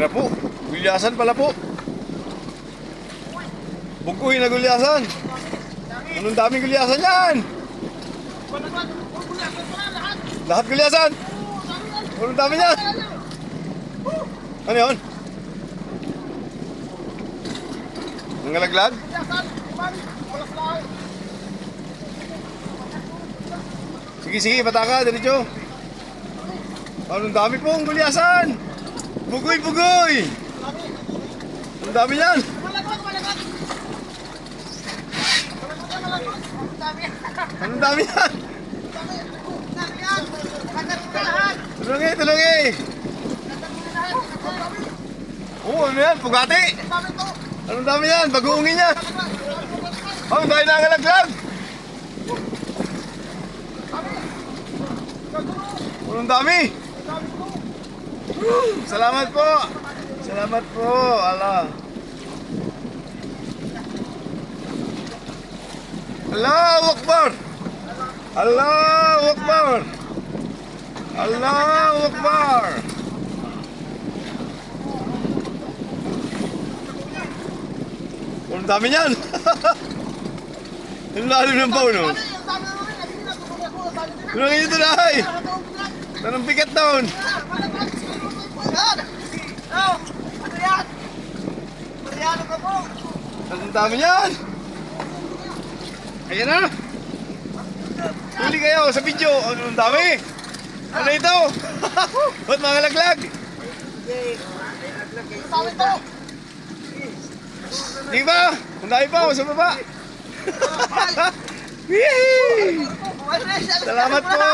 Yan na po. Gulyasan pala po. Bukuhin na gulyasan. Anong daming gulyasan yan? Lahat gulyasan. Anong dami yan? Ano yun? Nangalaglag? Sige, sige, pataka, diretso. Anong dami pong gulyasan? Bugoy, bugoy! Anong dami yan? Anong dami yan? Tulungi, tulungi! Oo, ano yan? Pugati! Anong dami yan? Bagoongin niya! Oh, dahil nangalaglag! Anong dami? Salamat po! Salamat po! Allah! Allahu Akbar! Allahu Akbar! Allahu Akbar! Ang dami niyan! Yung lalim ng baon, no? Tulungan nyo ito na, ay! Tanong bigat doon! Ang dami niyan! Ayan na! Huli kayo sa video! Ang dami! Ano ito? Ba't mga laglag? Di ba? Ang dami pa! Sa baba! Salamat po!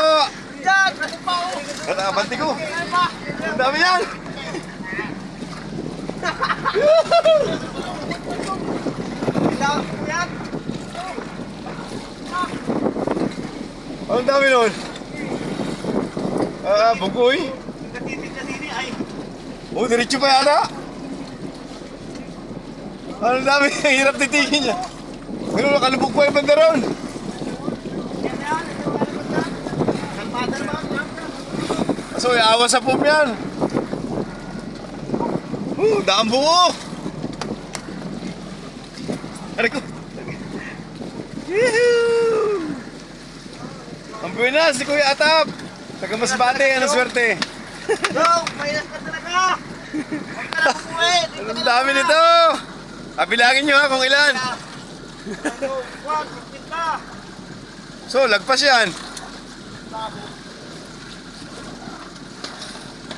Katabanti ko! Ang dami yan! Ang dami nun? Bugoy? Oh, diretso pa yata? Ang dami, hirap titigin niya. Ganun, nakalubog pa yung banda ron. So, iawa sa pump yan. Daan buo. Aray ko. Yehoo! Ang buenas, si Kuya Atap. Taga Masbate, anong swerte? Go! Mayroon ka talaga! Huwag ka na kumuwi! Anong dami nito? Kabilangin nyo ha kung ilan. Huwag, magpinta! So, lagpas yan.